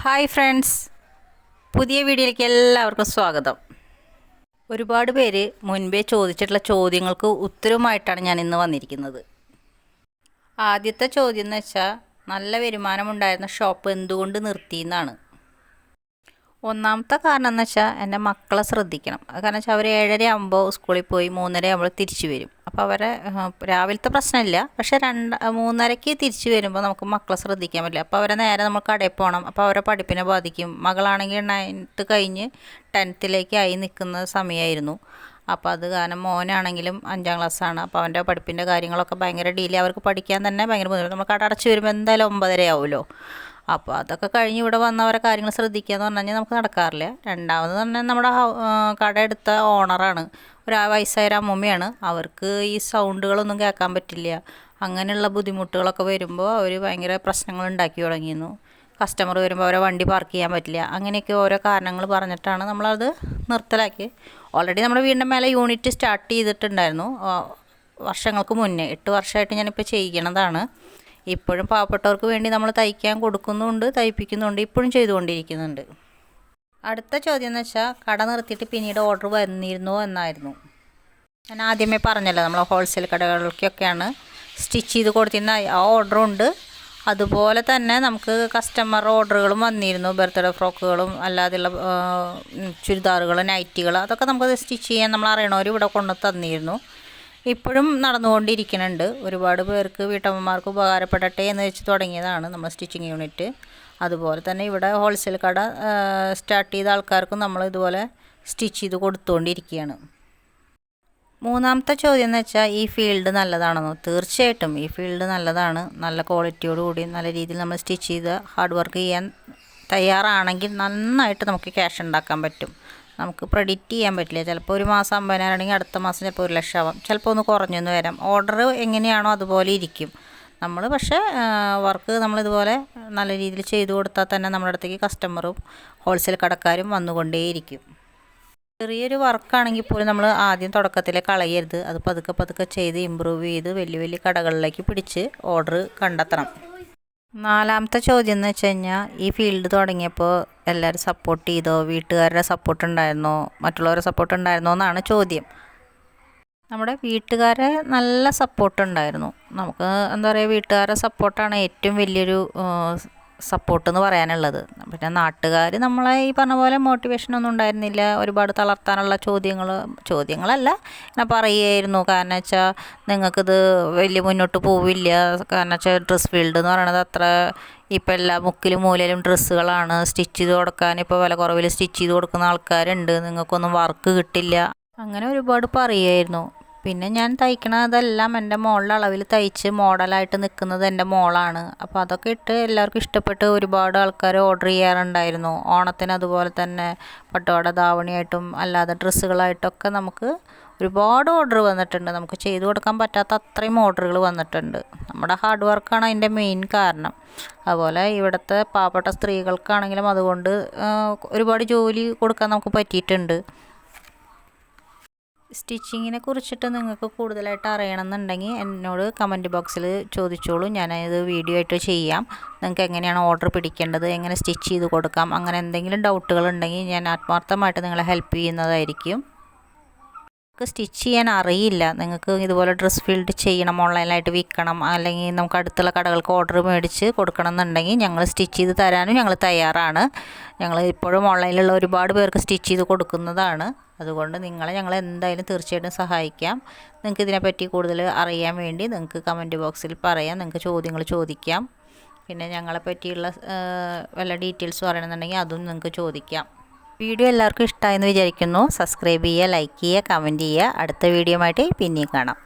Hi friends, പുതിയ വീഡിയോയിലേക്ക് എല്ലാവർക്കും സ്വാഗതം. ഒരുപാട് പേര് മുൻപേ ചോദിച്ചിട്ടുള്ള ചോദ്യങ്ങൾക്ക് ഉത്തരവുമായിട്ടാണ് ഞാൻ ഇന്ന് വന്നിരിക്കുന്നത്. ആദ്യത്തെ ചോദ്യം എന്ന് വെച്ചാൽ, നല്ല വരുമാനമുണ്ടായിരുന്ന ഷോപ്പ് എന്തുകൊണ്ട് നിർത്തി എന്നാണ്. ഒന്നാമത്തെ കാരണം എന്ന് വെച്ചാൽ, എൻ്റെ മക്കളെ ശ്രദ്ധിക്കണം. അത് കാരണം വെച്ചാൽ അവർ 7:30 ആകുമ്പോൾ സ്കൂളിൽ പോയി 3:30 ആകുമ്പോൾ തിരിച്ചു വരും. അപ്പോൾ അവരെ രാവിലത്തെ പ്രശ്നമില്ല, പക്ഷേ 3:30ക്ക് തിരിച്ചു വരുമ്പോൾ നമുക്ക് മക്കളെ ശ്രദ്ധിക്കാൻ പറ്റില്ല. അപ്പോൾ അവരെ നേരെ നമ്മൾ കടയിൽ പോകണം. അപ്പോൾ അവരെ പഠിപ്പിനെ ബാധിക്കും. മകളാണെങ്കിൽ 9th കഴിഞ്ഞ് 10th ആയി നിൽക്കുന്ന സമയമായിരുന്നു. അപ്പോൾ അത് കാരണം മോനാണെങ്കിലും 5ാം ക്ലാസ്സാണ്. അപ്പോൾ അവൻ്റെ പഠിപ്പിൻ്റെ കാര്യങ്ങളൊക്കെ ഭയങ്കര ഡിലേ. അവർക്ക് പഠിക്കാൻ തന്നെ ഭയങ്കര ബുദ്ധിമുട്ട്. നമ്മൾ കട അടച്ച് വരുമ്പോൾ എന്തായാലും 9:30 ആവുമല്ലോ. അപ്പോൾ അതൊക്കെ കഴിഞ്ഞ് ഇവിടെ വന്നവരെ കാര്യങ്ങൾ ശ്രദ്ധിക്കുക എന്ന് പറഞ്ഞു കഴിഞ്ഞാൽ നമുക്ക് നടക്കാറില്ല. രണ്ടാമത് തന്നെ നമ്മുടെ കട എടുത്ത ഓണറാണ്, ഒരു വയസ്സായ അമ്മൂമ്മയാണ്. അവർക്ക് ഈ സൗണ്ടുകളൊന്നും കേൾക്കാൻ പറ്റില്ല. അങ്ങനെയുള്ള ബുദ്ധിമുട്ടുകളൊക്കെ വരുമ്പോൾ അവർ ഭയങ്കര പ്രശ്നങ്ങൾ ഉണ്ടാക്കി തുടങ്ങിയിരുന്നു. കസ്റ്റമർ വരുമ്പോൾ അവരെ വണ്ടി പാർക്ക് ചെയ്യാൻ പറ്റില്ല. അങ്ങനെയൊക്കെ ഓരോ കാരണങ്ങൾ പറഞ്ഞിട്ടാണ് നമ്മളത് നിർത്തലാക്കി. ഓൾറെഡി നമ്മുടെ വീടിൻ്റെ മേലെ യൂണിറ്റ് സ്റ്റാർട്ട് ചെയ്തിട്ടുണ്ടായിരുന്നു വർഷങ്ങൾക്ക് മുന്നേ. 8 വർഷമായിട്ട് ഞാനിപ്പോൾ ചെയ്യണതാണ്. ഇപ്പോഴും പാവപ്പെട്ടവർക്ക് വേണ്ടി നമ്മൾ തയ്ക്കാൻ കൊടുക്കുന്നുണ്ട്, തയ്പ്പിക്കുന്നുണ്ട്, ഇപ്പോഴും ചെയ്തുകൊണ്ടിരിക്കുന്നുണ്ട്. അടുത്ത ചോദ്യം എന്ന് വെച്ചാൽ, കട നിർത്തിയിട്ട് പിന്നീട് ഓർഡർ വന്നിരുന്നോ എന്നായിരുന്നു. ഞാൻ ആദ്യമേ പറഞ്ഞല്ലോ, നമ്മൾ ഹോൾസെയിൽ കടകൾക്കൊക്കെയാണ് സ്റ്റിച്ച് ചെയ്ത് കൊടുത്തിരുന്ന ആ ഓർഡറുണ്ട്. അതുപോലെ തന്നെ നമുക്ക് കസ്റ്റമർ ഓർഡറുകളും വന്നിരുന്നു. ബർത്ത്ഡേ ഫ്രോക്കുകളും അല്ലാതെയുള്ള ചുരിദാറുകൾ, നൈറ്റികൾ, അതൊക്കെ നമുക്ക് സ്റ്റിച്ച് ചെയ്യാൻ നമ്മൾ അറിയണവർ ഇവിടെ കൊണ്ട് തന്നിരുന്നു. ഇപ്പോഴും നടന്നുകൊണ്ടിരിക്കുന്നുണ്ട്. ഒരുപാട് പേർക്ക്, വീട്ടമ്മമാർക്ക് ഉപകാരപ്പെടട്ടെ എന്ന് വെച്ച് തുടങ്ങിയതാണ് നമ്മൾ സ്റ്റിച്ചിങ് യൂണിറ്റ്. അതുപോലെ തന്നെ ഇവിടെ ഹോൾസെയിൽ കട സ്റ്റാർട്ട് ചെയ്ത ആൾക്കാർക്കും നമ്മൾ ഇതുപോലെ സ്റ്റിച്ച് ചെയ്ത് കൊടുത്തുകൊണ്ടിരിക്കുകയാണ്. മൂന്നാമത്തെ ചോദ്യം എന്ന് വെച്ചാൽ, ഈ ഫീൽഡ് നല്ലതാണെന്നോ? തീർച്ചയായിട്ടും ഈ ഫീൽഡ് നല്ലതാണ്. നല്ല ക്വാളിറ്റിയോടുകൂടി നല്ല രീതിയിൽ നമ്മൾ സ്റ്റിച്ച് ചെയ്ത് ഹാർഡ് വർക്ക് ചെയ്യാൻ തയ്യാറാണെങ്കിൽ നന്നായിട്ട് നമുക്ക് ക്യാഷ് ഉണ്ടാക്കാൻ പറ്റും. നമുക്ക് പ്രെഡിക്റ്റ് ചെയ്യാൻ പറ്റില്ല. ചിലപ്പോൾ ഒരു മാസം 50,000 ആണെങ്കിൽ അടുത്ത മാസം ചിലപ്പോൾ 1,00,000 ആവാം. ചിലപ്പോൾ ഒന്ന് കുറഞ്ഞൊന്ന് വരാം. ഓർഡർ എങ്ങനെയാണോ അതുപോലെ ഇരിക്കും. നമ്മൾ പക്ഷേ വർക്ക് നമ്മളിതുപോലെ നല്ല രീതിയിൽ ചെയ്തു കൊടുത്താൽ തന്നെ നമ്മുടെ അടുത്തേക്ക് കസ്റ്റമറും ഹോൾസെയിൽ കടക്കാരും വന്നുകൊണ്ടേയിരിക്കും. ചെറിയൊരു വർക്കാണെങ്കിൽ പോലും നമ്മൾ ആദ്യം തുടക്കത്തിലെ കളയരുത്. അത് പതുക്കെ പതുക്കെ ചെയ്ത് ഇമ്പ്രൂവ് ചെയ്ത് വലിയ വലിയ കടകളിലേക്ക് പിടിച്ച് ഓർഡർ കണ്ടെത്തണം. നാലാമത്തെ ചോദ്യം എന്ന് വെച്ച് കഴിഞ്ഞാൽ, ഈ ഫീൽഡ് തുടങ്ങിയപ്പോൾ എല്ലാവരും സപ്പോർട്ട് ചെയ്തോ? വീട്ടുകാരുടെ സപ്പോർട്ട് ഉണ്ടായിരുന്നോ? മറ്റുള്ളവരുടെ സപ്പോർട്ട് ഉണ്ടായിരുന്നോ എന്നാണ് ചോദ്യം. നമ്മുടെ വീട്ടുകാരെ നല്ല സപ്പോർട്ട് ഉണ്ടായിരുന്നു. നമുക്ക് എന്താ പറയുക, വീട്ടുകാരുടെ സപ്പോർട്ടാണ് ഏറ്റവും വലിയൊരു സപ്പോർട്ട് എന്ന് പറയാനുള്ളത്. പിന്നെ നാട്ടുകാർ നമ്മളെ ഈ പറഞ്ഞ പോലെ മോട്ടിവേഷനൊന്നും ഉണ്ടായിരുന്നില്ല. ഒരുപാട് തളർത്താനുള്ള ചോദ്യങ്ങളല്ല ഇങ്ങനെ പറയുമായിരുന്നു. കാരണം വെച്ചാൽ നിങ്ങൾക്കിത് വലിയ മുന്നോട്ട് പോവില്ല. കാരണം വെച്ചാൽ ഡ്രസ്സ് ഫീൽഡ് എന്ന് പറയണത് അത്ര, ഇപ്പം എല്ലാ മുക്കിലും മൂലയിലും ഡ്രസ്സുകളാണ്. സ്റ്റിച്ച് ചെയ്ത് കൊടുക്കാൻ ഇപ്പോൾ വില കുറവിൽ സ്റ്റിച്ച് ചെയ്ത് കൊടുക്കുന്ന ആൾക്കാരുണ്ട്. നിങ്ങൾക്കൊന്നും വർക്ക് കിട്ടില്ല, അങ്ങനെ ഒരുപാട് പറയുമായിരുന്നു. പിന്നെ ഞാൻ തയ്ക്കണതെല്ലാം എൻ്റെ മോളുടെ അളവിൽ തയ്ച്ച് മോഡലായിട്ട് നിൽക്കുന്നത് എൻ്റെ മോളാണ്. അപ്പോൾ അതൊക്കെ ഇട്ട് എല്ലാവർക്കും ഇഷ്ടപ്പെട്ട് ഒരുപാട് ആൾക്കാർ ഓർഡർ ചെയ്യാറുണ്ടായിരുന്നു. ഓണത്തിന് അതുപോലെ തന്നെ പട്ടുപാവാട ധാവണിയായിട്ടും അല്ലാതെ ഡ്രസ്സുകളായിട്ടൊക്കെ നമുക്ക് ഒരുപാട് ഓർഡർ വന്നിട്ടുണ്ട്. നമുക്ക് ചെയ്തു കൊടുക്കാൻ പറ്റാത്ത അത്രയും ഓർഡറുകൾ വന്നിട്ടുണ്ട്. നമ്മുടെ ഹാർഡ് വർക്കാണ് അതിൻ്റെ മെയിൻ കാരണം. അതുപോലെ ഇവിടുത്തെ പാവപ്പെട്ട സ്ത്രീകൾക്കാണെങ്കിലും അതുകൊണ്ട് ഒരുപാട് ജോലി കൊടുക്കാൻ നമുക്ക് പറ്റിയിട്ടുണ്ട്. സ്റ്റിച്ചിങ്ങിനെ കുറിച്ചിട്ട് നിങ്ങൾക്ക് കൂടുതലായിട്ട് അറിയണമെന്നുണ്ടെങ്കിൽ എന്നോട് കമൻറ്റ് ബോക്സിൽ ചോദിച്ചോളൂ. ഞാനത് വീഡിയോ ആയിട്ട് ചെയ്യാം. നിങ്ങൾക്ക് എങ്ങനെയാണ് ഓർഡർ പിടിക്കേണ്ടത്, എങ്ങനെ സ്റ്റിച്ച് ചെയ്ത് കൊടുക്കാം, അങ്ങനെ എന്തെങ്കിലും ഡൗട്ടുകൾ ഉണ്ടെങ്കിൽ ഞാൻ ആത്മാർത്ഥമായിട്ട് നിങ്ങളെ ഹെൽപ്പ് ചെയ്യുന്നതായിരിക്കും. നിങ്ങൾക്ക് സ്റ്റിച്ച് ചെയ്യാൻ അറിയില്ല, നിങ്ങൾക്ക് ഇതുപോലെ ഡ്രസ്സ് ഫീൽഡ് ചെയ്യണം, ഓൺലൈനായിട്ട് വിൽക്കണം, അല്ലെങ്കിൽ നമുക്ക് അടുത്തുള്ള കടകൾക്ക് ഓർഡർ മേടിച്ച് കൊടുക്കണം എന്നുണ്ടെങ്കിൽ ഞങ്ങൾ സ്റ്റിച്ച് ചെയ്ത് തരാനും ഞങ്ങൾ തയ്യാറാണ്. ഞങ്ങൾ ഇപ്പോഴും ഓൺലൈനിലുള്ള ഒരുപാട് പേർക്ക് സ്റ്റിച്ച് ചെയ്ത് കൊടുക്കുന്നതാണ്. അതുകൊണ്ട് ഞങ്ങൾ എന്തായാലും തീർച്ചയായിട്ടും സഹായിക്കാം. നിങ്ങൾക്ക് ഇതിനെപ്പറ്റി കൂടുതൽ അറിയാൻ വേണ്ടി നിങ്ങൾക്ക് കമൻറ്റ് ബോക്സിൽ പറയാം. നിങ്ങൾക്ക് ചോദ്യങ്ങൾ ചോദിക്കാം. പിന്നെ ഞങ്ങളെ പറ്റിയുള്ള വല്ല ഡീറ്റെയിൽസ് പറയണമെന്നുണ്ടെങ്കിൽ അതും നിങ്ങൾക്ക് ചോദിക്കാം. വീഡിയോ എല്ലാവർക്കും ഇഷ്ടമായെന്ന് വിചാരിക്കുന്നു. സബ്സ്ക്രൈബ് ചെയ്യുക, ലൈക്ക് ചെയ്യുക, കമൻറ്റ് ചെയ്യുക. അടുത്ത വീഡിയോ ആയിട്ട് പിന്നെയും കാണാം.